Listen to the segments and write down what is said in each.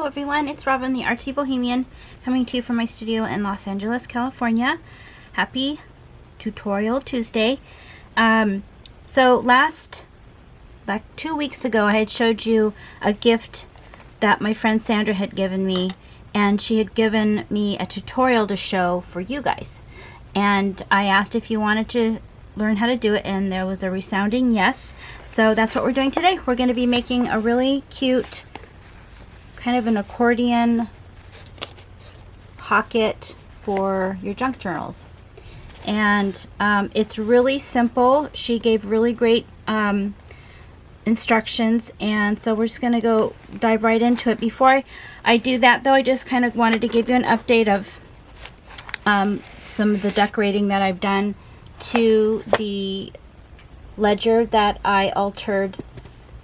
Hello everyone, it's Robin the Artsy Bohemian coming to you from my studio in Los Angeles, California. Happy Tutorial Tuesday. So like 2 weeks ago, I had showed you a gift that my friend Sandra had given me, and she had given me a tutorial to show for you guys. And I asked if you wanted to learn how to do it, and there was a resounding yes. So that's what we're doing today. We're going to be making a really cute kind of an accordion pocket for your junk journals. And it's really simple. She gave really great instructions, and so we're just going to go dive right into it. Before I do that though, I just kind of wanted to give you an update of some of the decorating that I've done to the ledger that I altered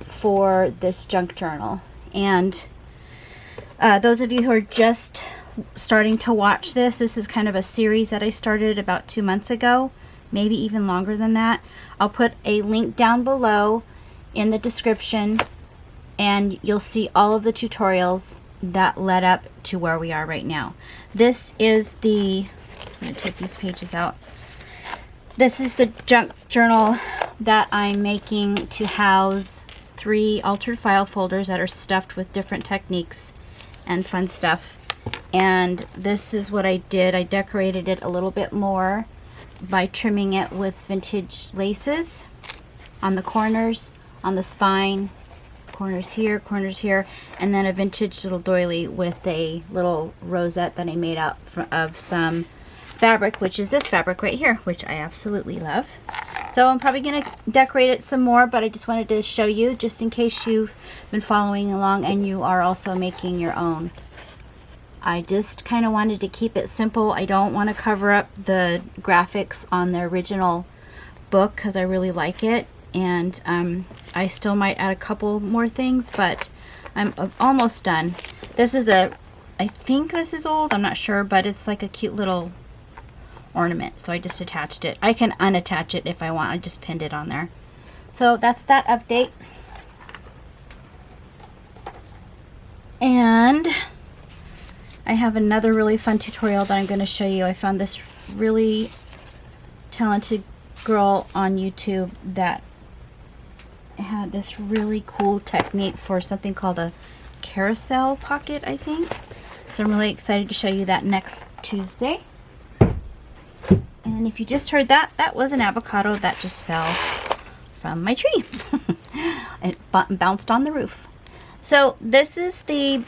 for this junk journal. And those of you who are just starting to watch this is kind of a series that I started about 2 months ago, maybe even longer than that. I'll put a link down below in the description, and you'll see all of the tutorials that led up to where we are right now. This is the, I'm going to take these pages out. This is the junk journal that I'm making to house 3 altered file folders that are stuffed with different techniques and fun stuff. And this is what I did. I decorated it a little bit more by trimming it with vintage laces on the corners, on the spine, corners here, and then a vintage little doily with a little rosette that I made out of some fabric, which is this fabric right here, which I absolutely love. So I'm probably going to decorate it some more, but I just wanted to show you just in case you've been following along and you are also making your own. I just kind of wanted to keep it simple. I don't want to cover up the graphics on the original book because I really like it, and I still might add a couple more things, but I'm almost done. This is I think this is old, I'm not sure, but it's like a cute little ornament, so I just attached it. I can unattach it if I want. I just pinned it on there. So that's that update. And I have another really fun tutorial that I'm going to show you. I found this really talented girl on YouTube that had this really cool technique for something called a carousel pocket, I think. So I'm really excited to show you that next Tuesday. And if you just heard that, that was an avocado that just fell from my tree. It bounced on the roof. So this is the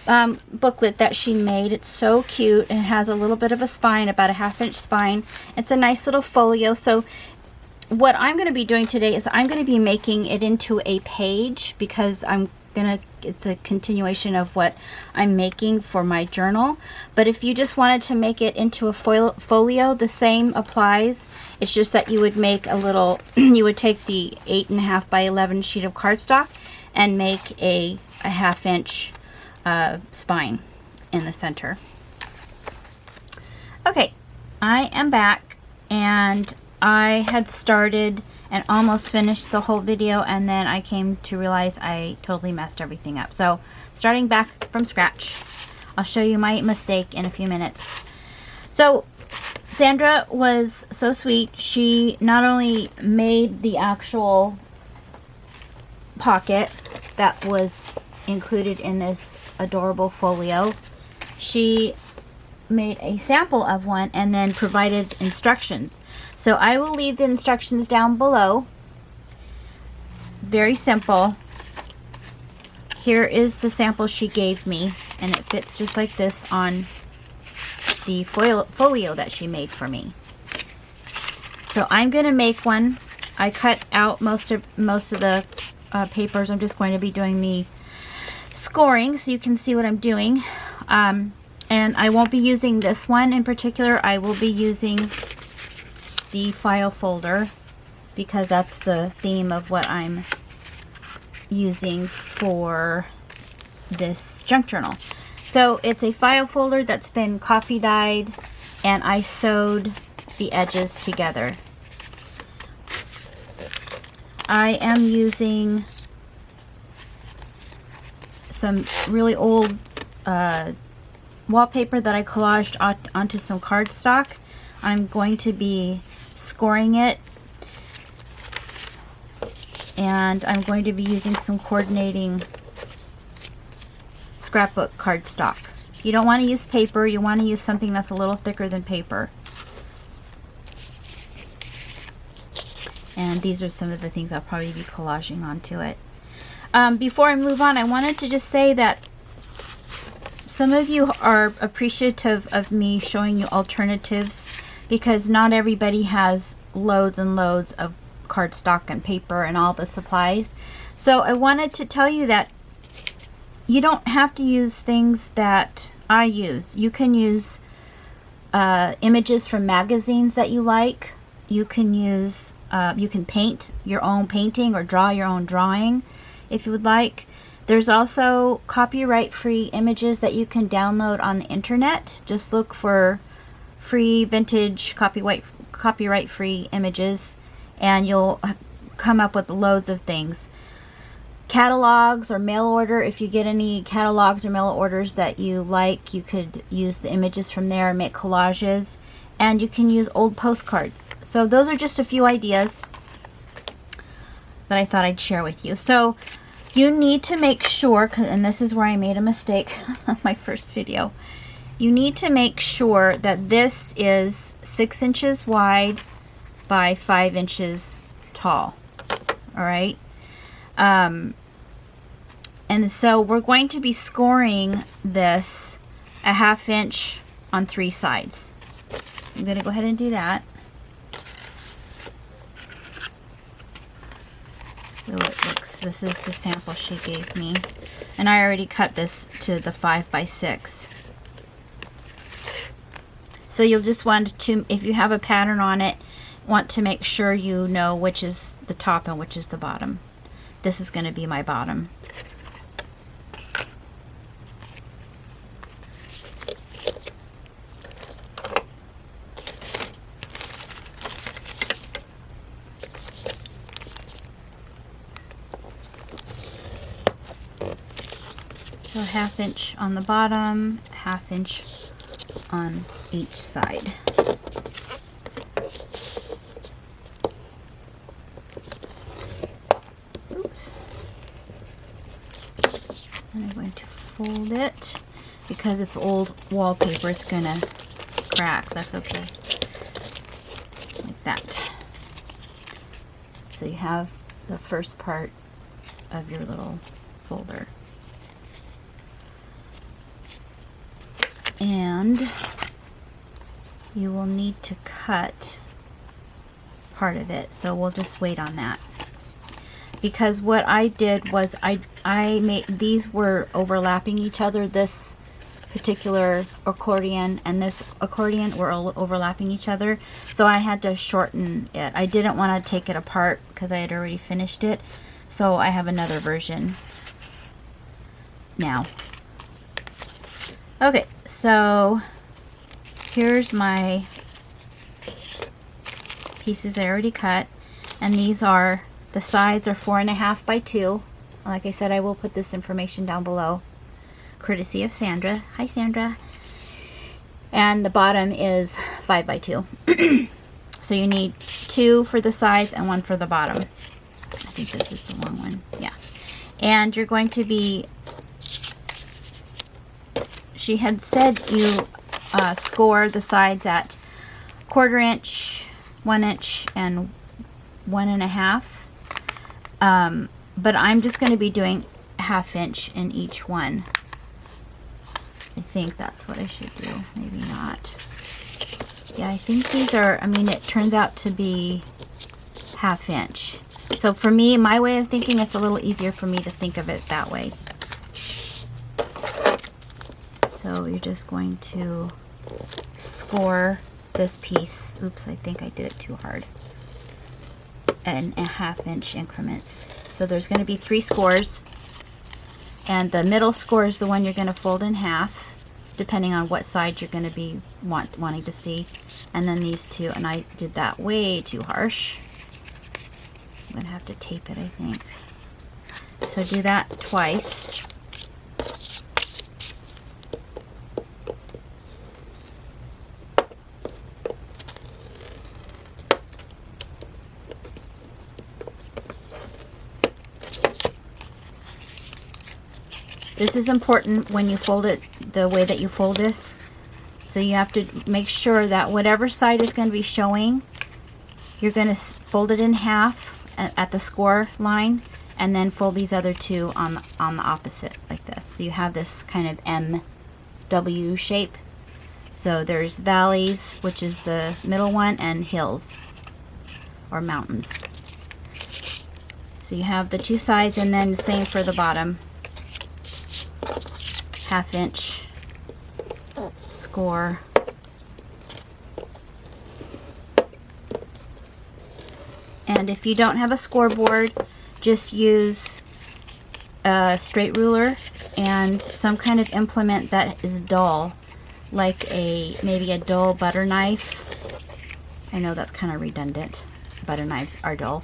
booklet that she made. It's so cute. It has a little bit of a spine, about a 1/2 inch spine. It's a nice little folio. So what I'm going to be doing today is I'm going to be making it into a page, because it's a continuation of what I'm making for my journal. But if you just wanted to make it into a folio, the same applies. It's just that you would make a little, you would take the 8.5 by 11 sheet of cardstock and make a 1/2 inch spine in the center. Okay, I am back, and I had started and almost finished the whole video, and then I came to realize I totally messed everything up. So starting back from scratch, I'll show you my mistake in a few minutes. So Sandra was so sweet. She not only made the actual pocket that was included in this adorable folio, she made a sample of one and then provided instructions. So I will leave the instructions down below. Very simple. Here is the sample she gave me, and it fits just like this on the folio that she made for me. So I'm going to make one. I cut out most of the papers. I'm just going to be doing the scoring so you can see what I'm doing. And I won't be using this one in particular. I will be using the file folder, because that's the theme of what I'm using for this junk journal. So it's a file folder that's been coffee dyed, and I sewed the edges together. I am using some really old wallpaper that I collaged onto some cardstock. I'm going to be scoring it, and I'm going to be using some coordinating scrapbook cardstock. You don't want to use paper, you want to use something that's a little thicker than paper. And these are some of the things I'll probably be collaging onto it. Before I move on, I wanted to just say that some of you are appreciative of me showing you alternatives, because not everybody has loads and loads of cardstock and paper and all the supplies. So I wanted to tell you that you don't have to use things that I use. You can use images from magazines that you like. You can use, you can paint your own painting or draw your own drawing if you would like. There's also copyright-free images that you can download on the internet. Just look for free vintage copyright-free images, and you'll come up with loads of things. Catalogs or mail order, if you get any catalogs or mail orders that you like, you could use the images from there and make collages. And you can use old postcards. So those are just a few ideas that I thought I'd share with you. So you need to make sure, and this is where I made a mistake on my first video, you need to make sure that this is 6 inches wide by 5 inches tall. All right. And so we're going to be scoring this a 1/2 inch on 3 sides. So I'm going to go ahead and do that. So it looks, this is the sample she gave me. And I already cut this to the 5 by 6. So you'll just want to, if you have a pattern on it, want to make sure you know which is the top and which is the bottom. This is going to be my bottom. So 1/2 inch on the bottom, 1/2 inch on each side. Oops. And I'm going to fold it. Because it's old wallpaper, it's gonna crack. That's okay. Like that. So you have the first part of your little folder. And you will need to cut part of it, so we'll just wait on that. Because what I did was I made, these were overlapping each other. This particular accordion and this accordion were overlapping each other, so I had to shorten it. I didn't want to take it apart because I had already finished it, so I have another version now. Okay, so here's my pieces I already cut, and these are, the sides are 4.5 by 2. Like I said, I will put this information down below, courtesy of Sandra. Hi, Sandra. And the bottom is 5 by 2. So you need 2 for the sides and 1 for the bottom. I think this is the long one. Yeah. And you're going to be, she had said you score the sides at 1/4 inch, 1 inch, and 1.5. But I'm just going to be doing 1/2 inch in each one. I think that's what I should do. Maybe not. Yeah, I think these are, I mean, it turns out to be 1/2 inch. So for me, my way of thinking, it's a little easier for me to think of it that way. So you're just going to score this piece. Oops, I think I did it too hard. And 1/2 inch increments. So there's going to be 3 scores. And the middle score is the one you're going to fold in half, depending on what side you're going to be wanting to see. And then these 2, and I did that way too harsh. I'm going to have to tape it, I think. So do that twice. This is important when you fold it, the way that you fold this. So you have to make sure that whatever side is going to be showing, you're going to fold it in half at the score line, and then fold these other two on the opposite like this. So you have this kind of MW shape. So there's valleys, which is the middle one, and hills or mountains. So you have the two sides, and then the same for the bottom. 1/2 inch score. And if you don't have a scoreboard, just use a straight ruler and some kind of implement that is dull, like maybe a dull butter knife. I know that's kind of redundant. Butter knives are dull,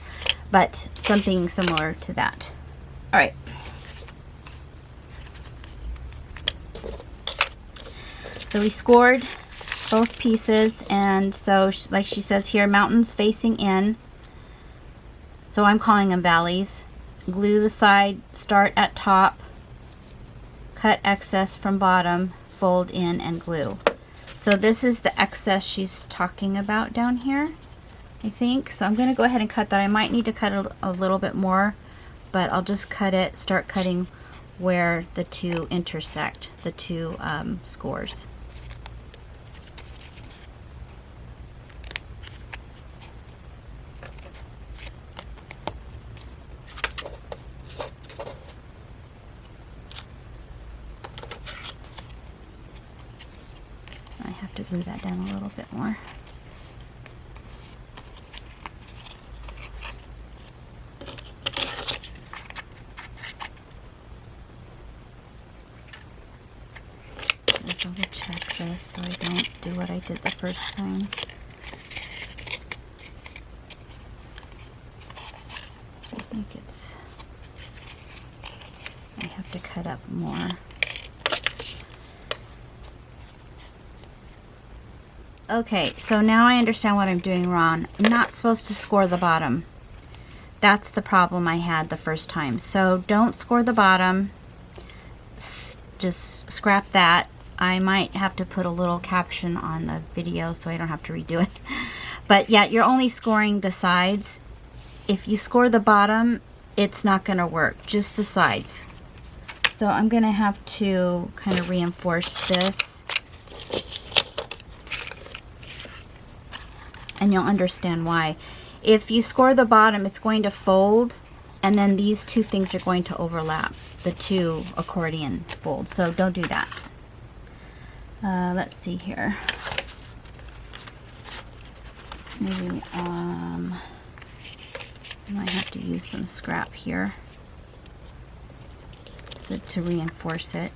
but something similar to that. All right. So we scored both pieces, and so like she says here, mountains facing in. So I'm calling them valleys. Glue the side, start at top, cut excess from bottom, fold in and glue. So this is the excess she's talking about down here, I think. So I'm going to go ahead and cut that. I might need to cut a little bit more, but I'll just cut it, start cutting where the two intersect, the two scores. I have to glue that down a little bit more. Double check this so I don't do what I did the first time. I think I have to cut up more. Okay, so now I understand what I'm doing wrong. I'm not supposed to score the bottom. That's the problem I had the first time. So don't score the bottom. Just scrap that. I might have to put a little caption on the video so I don't have to redo it. But yeah, you're only scoring the sides. If you score the bottom, it's not going to work. Just the sides. So I'm going to have to kind of reinforce this. And you'll understand why. If you score the bottom, it's going to fold, and then these two things are going to overlap, the two accordion folds. So don't do that. Let's see here. Maybe I might have to use some scrap here so to reinforce it.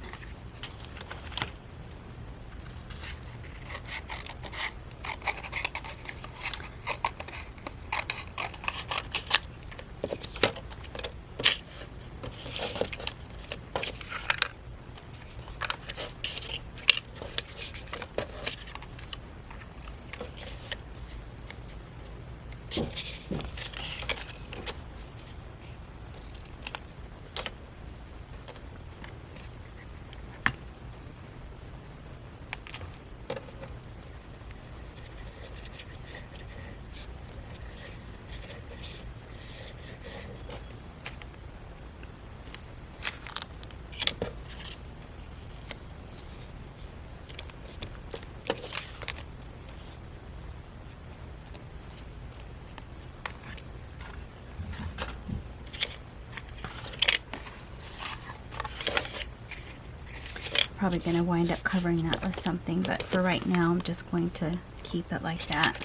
Probably going to wind up covering that with something, but for right now I'm just going to keep it like that.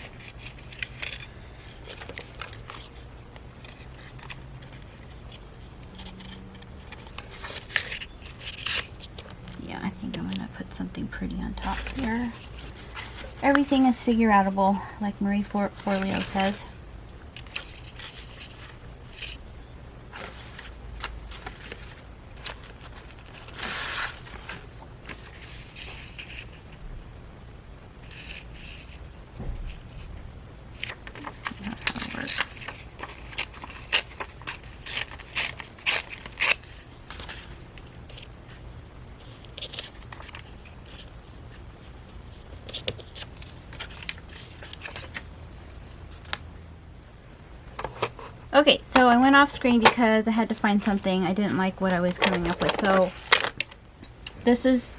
Yeah, I think I'm going to put something pretty on top here. Everything is figure outable, like Marie Folio says. Okay, so I went off screen because I had to find something. I didn't like what I was coming up with. So this is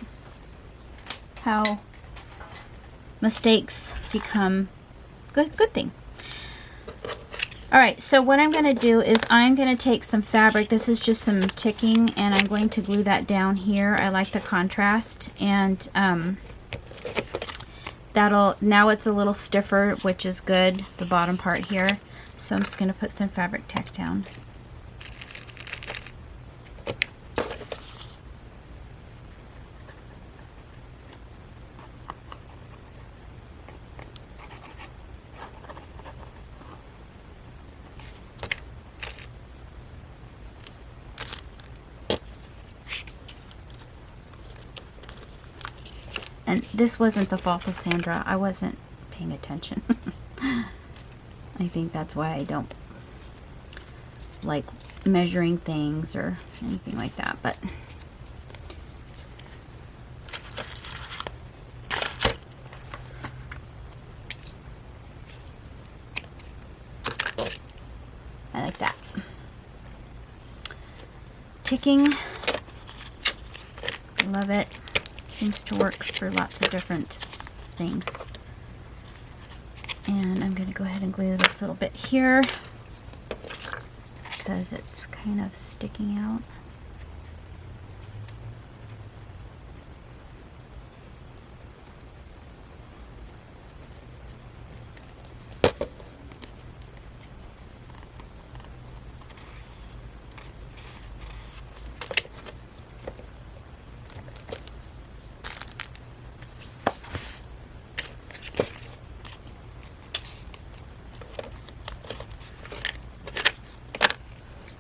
how mistakes become good thing. All right, so what I'm going to do is I'm going to take some fabric. This is just some ticking, and I'm going to glue that down here. I like the contrast, and now it's a little stiffer, which is good, the bottom part here. So I'm just going to put some fabric tack down. And this wasn't the fault of Sandra. I wasn't paying attention. I think that's why I don't like measuring things or anything like that. But I like that. Ticking. I love it. Seems to work for lots of different things. And I'm going to go ahead and glue this little bit here because it's kind of sticking out.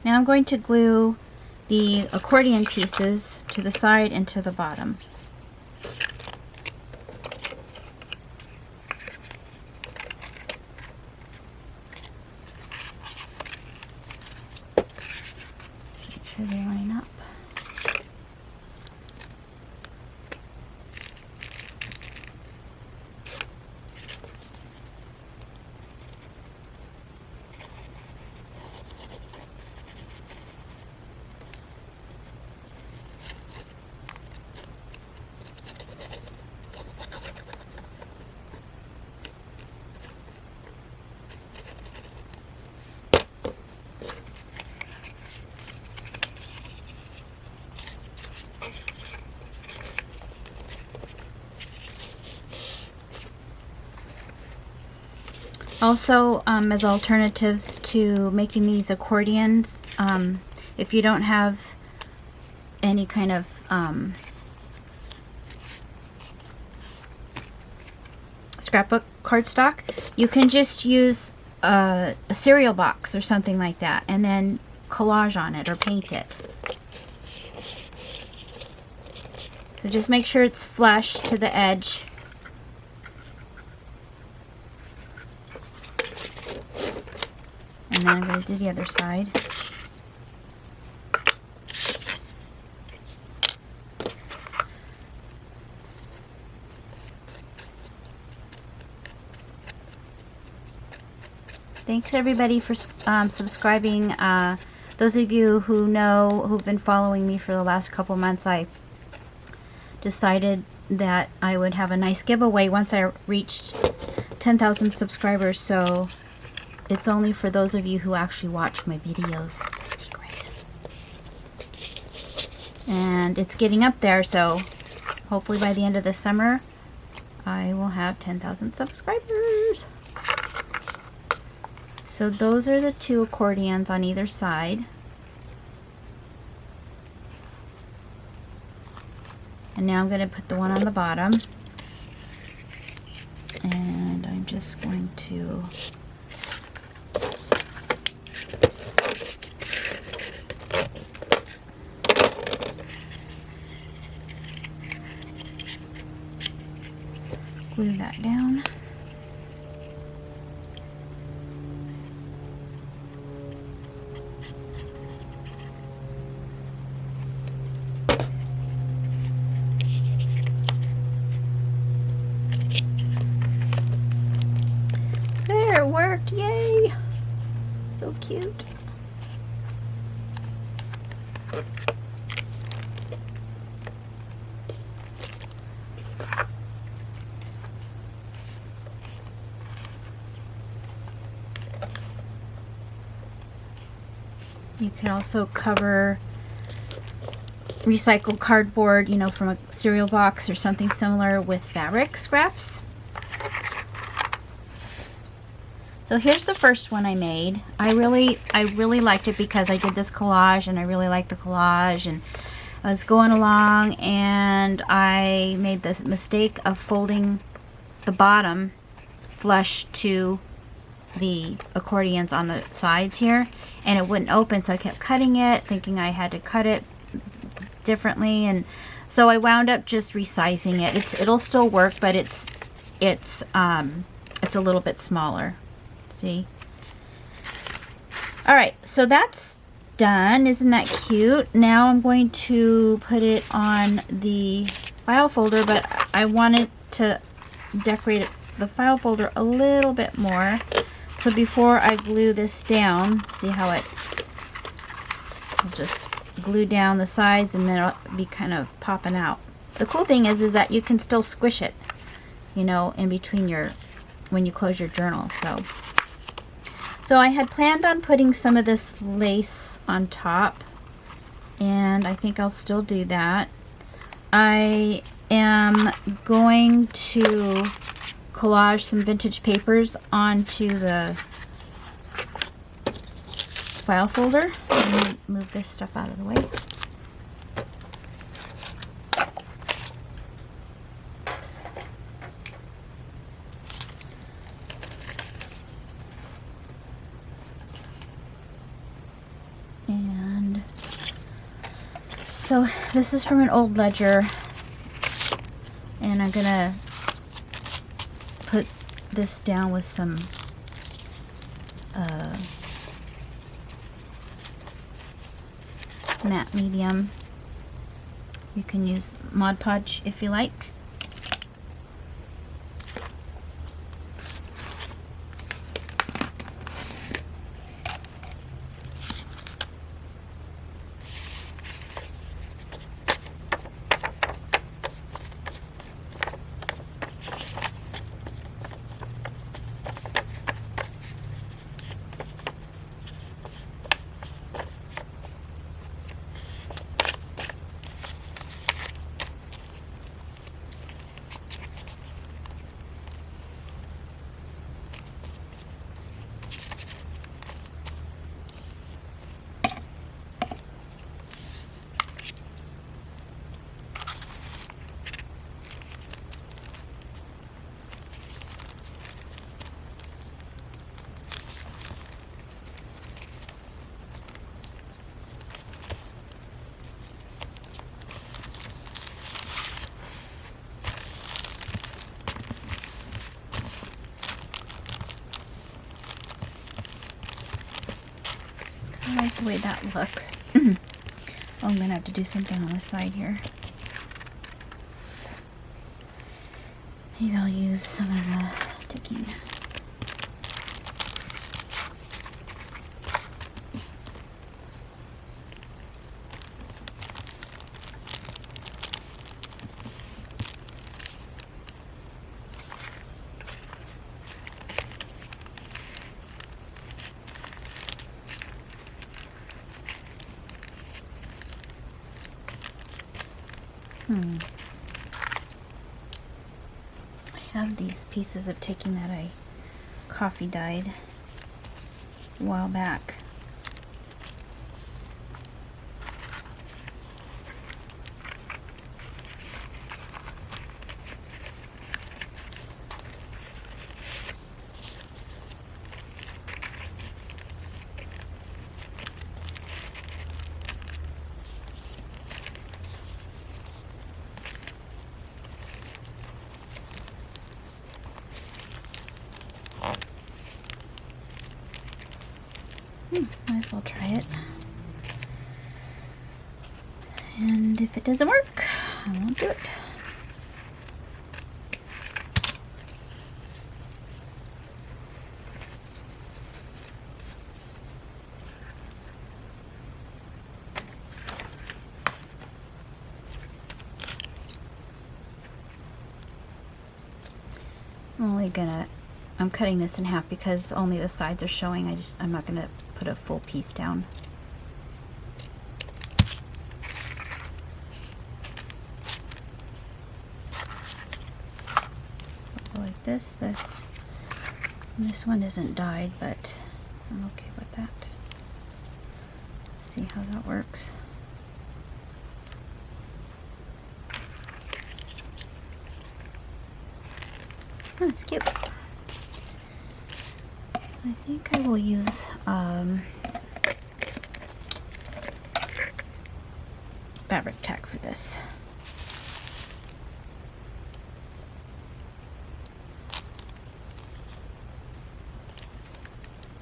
Now I'm going to glue the accordion pieces to the side and to the bottom. Make sure they line up. Also, as alternatives to making these accordions, if you don't have any kind of scrapbook cardstock, you can just use a cereal box or something like that and then collage on it or paint it. So just make sure it's flush to the edge. And then I'm going to do the other side. Thanks everybody for subscribing. Those of you who know, who've been following me for the last couple months, I decided that I would have a nice giveaway once I reached 10,000 subscribers. So it's only for those of you who actually watch my videos. It's a secret. And it's getting up there, so hopefully by the end of the summer, I will have 10,000 subscribers. So those are the two accordions on either side. And now I'm going to put the one on the bottom. And I'm just going to glue that down. There, it worked! Yay! So So cute. You can also cover recycled cardboard, you know, from a cereal box or something similar with fabric scraps. So here's the first one I made. I really liked it because I did this collage and I really liked the collage, and I was going along and I made this mistake of folding the bottom flush to the accordions on the sides here, and it wouldn't open, so I kept cutting it, thinking I had to cut it differently, and so I wound up just resizing it. It'll still work, but it's a little bit smaller. See? All right, so that's done. Isn't that cute? Now I'm going to put it on the file folder, but I wanted to decorate the file folder a little bit more. So before I glue this down, see how I'll just glue down the sides and then it'll be kind of popping out. The cool thing is that you can still squish it, you know, in between when you close your journal. So I had planned on putting some of this lace on top, and I think I'll still do that. I am going to collage some vintage papers onto the file folder. Let me move this stuff out of the way. And so this is from an old ledger, and I'm gonna put this down with some matte medium. You can use Mod Podge if you like. I like the way that looks. Oh, I'm gonna have to do something on the side here. Maybe I'll use some of the ticking. I have these pieces of ticking that I coffee dyed a while back. Might as well try it. And if it doesn't work, I won't do it. I'm cutting this in half because only the sides are showing. I'm not gonna put a full piece down. Like this. This one isn't dyed, but I'm okay with that. Let's see how that works. Oh, it's cute. I think I will use fabric tack for this.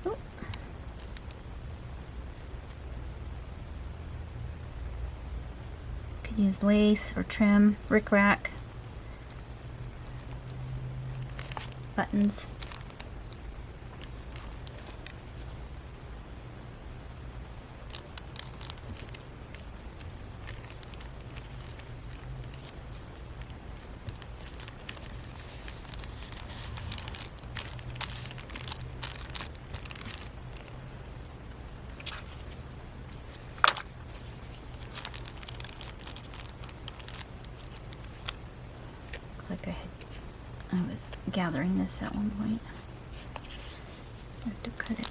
Oh. Could use lace or trim, rickrack, buttons. Looks like I was gathering this at one point. I have to cut it.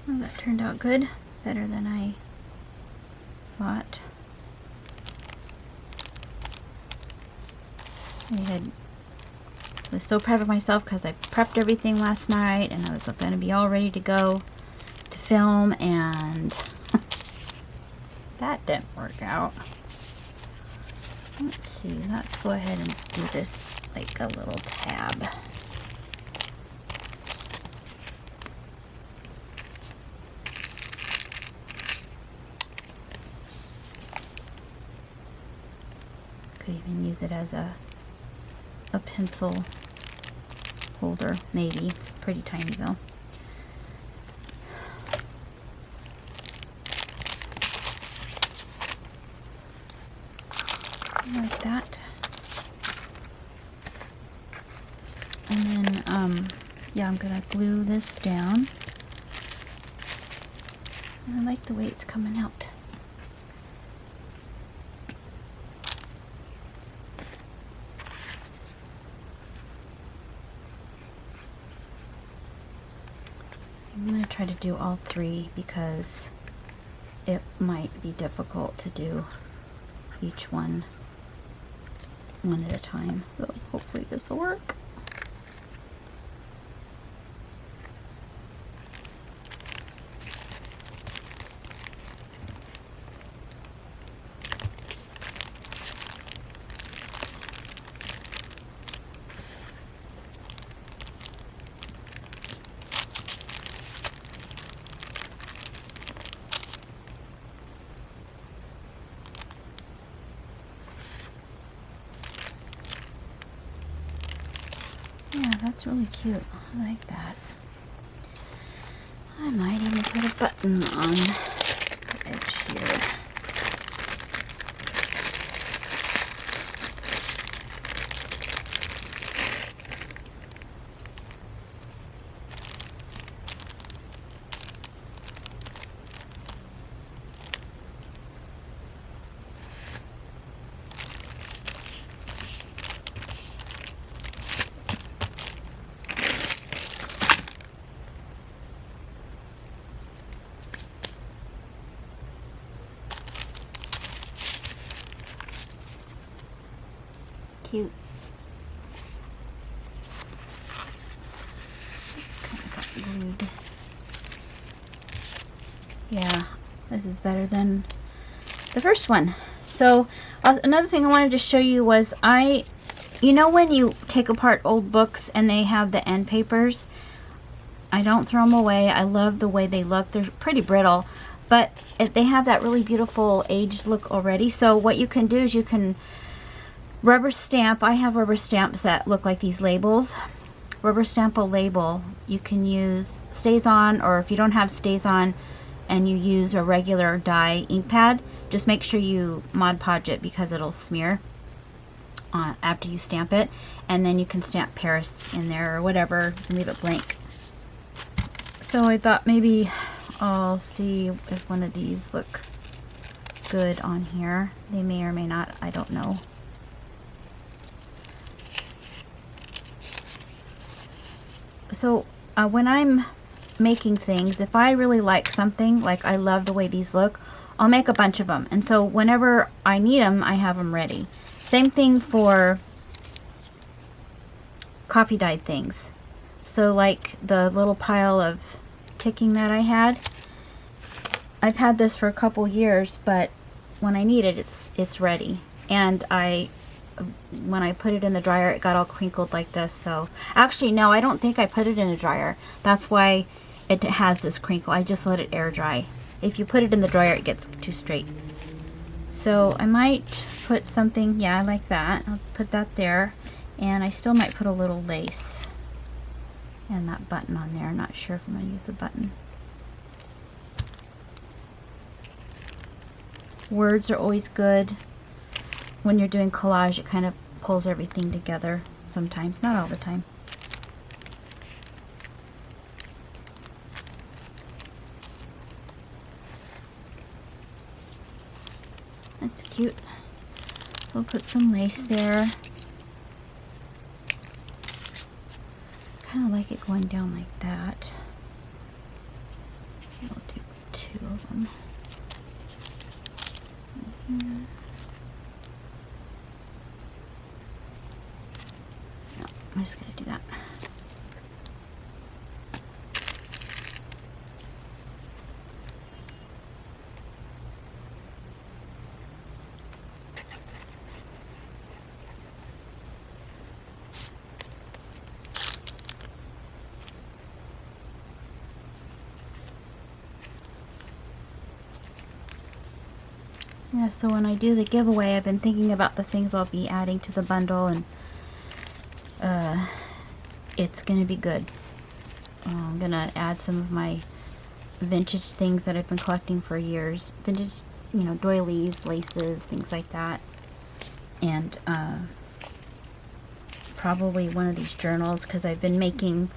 Well, that turned out good, better than I thought. I was so proud of myself because I prepped everything last night and I was going to be all ready to go to film, and that didn't work out. Let's see, let's go ahead and do this like a little tab. Could even use it as a pencil holder, maybe. It's pretty tiny though. Like that. And then, yeah, I'm gonna glue this down. I like the way it's coming out. I'm going to try to do all three because it might be difficult to do each one at a time. So hopefully this will work. Yeah, that's really cute. I like that. I might even put a button on the edge here. cute. It's kind of got glued. Yeah, this is better than the first one. So another thing I wanted to show you was you know when you take apart old books and they have the end papers, I don't throw them away. I love the way they look. They're pretty brittle, but they have that really beautiful aged look already. So what you can do is you can rubber stamp. I have rubber stamps that look like these labels. Rubber stamp a label. You can use Stays-On, or if you don't have Stays-On and you use a regular dye ink pad, just make sure you Mod Podge it because it'll smear after you stamp it. And then you can stamp Paris in there or whatever. You can leave it blank. So I thought maybe I'll see if one of these look good on here. They may or may not, I don't know. So when I'm making things, if I really like something, like I love the way these look, I'll make a bunch of them. And so whenever I need them, I have them ready. Same thing for coffee dyed things. So like the little pile of ticking that I had, I've had this for a couple years, but when I need it, it's ready. And when I put it in the dryer, it got all crinkled like this. So actually, no, I don't think I put it in the dryer. That's why it has this crinkle. I just let it air dry. If you put it in the dryer, it gets too straight. So I might put something, yeah, I like that. I'll put that there. And I still might put a little lace and that button on there. I'm not sure if I'm going to use the button. Words are always good. When you're doing collage, it kind of pulls everything together sometimes, not all the time. That's cute. So we'll put some lace there. Kind of like it going down like that. I'll take two of them. No, I'm just going to do that. Yeah, so when I do the giveaway, I've been thinking about the things I'll be adding to the bundle, and it's going to be good. I'm going to add some of my vintage things that I've been collecting for years. Vintage, you know, doilies, laces, things like that. And probably one of these journals, because I've been making,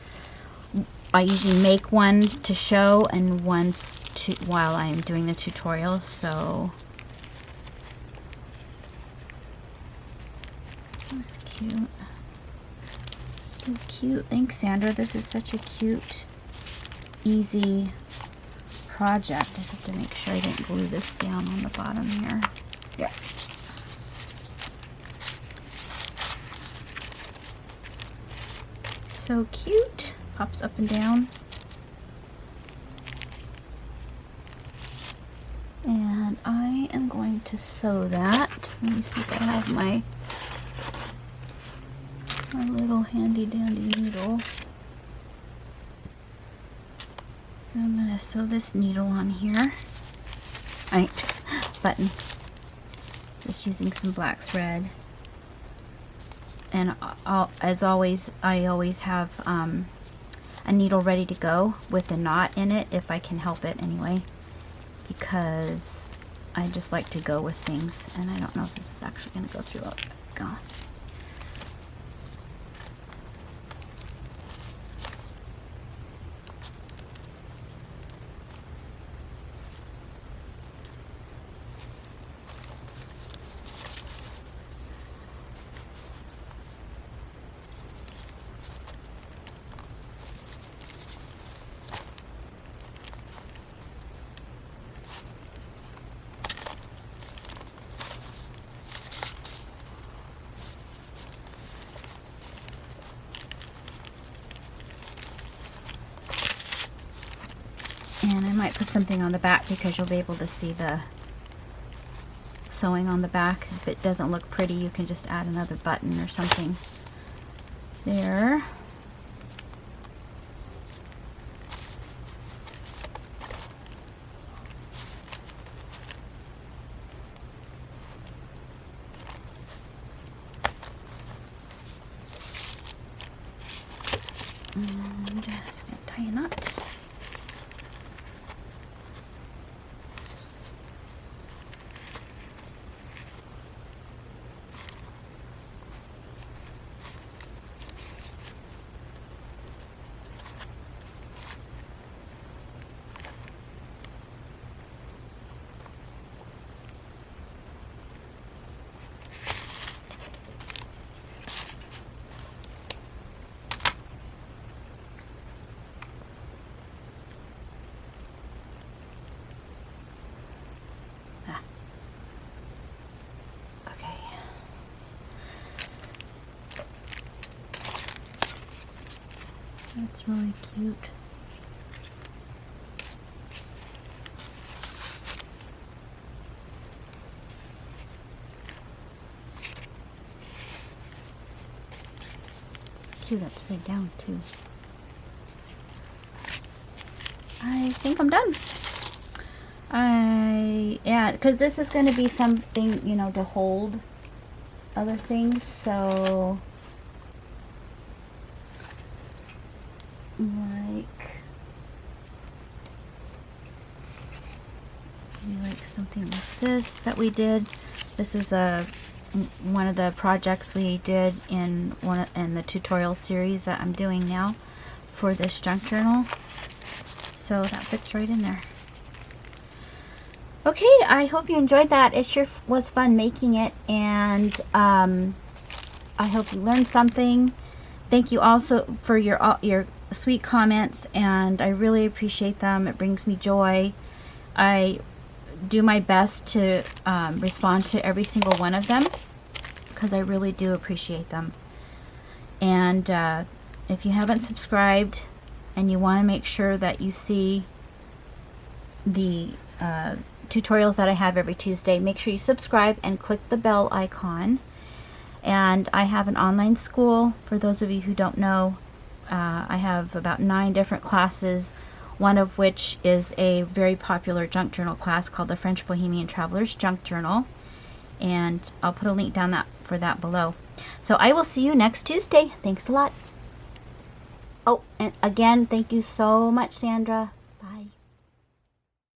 I usually make one to show and one while I'm doing the tutorials, so that's cute. So cute. Thanks, Sandra. This is such a cute, easy project. I just have to make sure I didn't glue this down on the bottom here. Yeah. So cute. Pops up and down. And I am going to sew that. Let me see if I have my little handy dandy needle. So I'm going to sew this needle on here. Right, button. Just using some black thread. And as always, I always have a needle ready to go with a knot in it if I can help it anyway, because I just like to go with things, and I don't know if this is actually going to go through. Oh, go. might put something on the back because you'll be able to see the sewing on the back. If it doesn't look pretty, you can just add another button or something there. And I'm just going to tie a knot. That's really cute. It's cute upside down too. I think I'm done. Yeah, because this is going to be something, you know, to hold other things, so like something like this that we did. This is one of the projects we did in the tutorial series that I'm doing now for this junk journal, so that fits right in there. Okay, I hope you enjoyed that. It sure was fun making it, and I hope you learned something. Thank you also for your sweet comments, and I really appreciate them. It brings me joy. I do my best to respond to every single one of them because I really do appreciate them. And if you haven't subscribed and you want to make sure that you see the tutorials that I have every Tuesday, make sure you subscribe and click the bell icon. And I have an online school. For those of you who don't know, I have about 9 different classes, one of which is a very popular junk journal class called the French Bohemian Traveler's Junk Journal, and I'll put a link down for that below. So I will see you next Tuesday. Thanks a lot. Oh, and again, thank you so much, Sandra.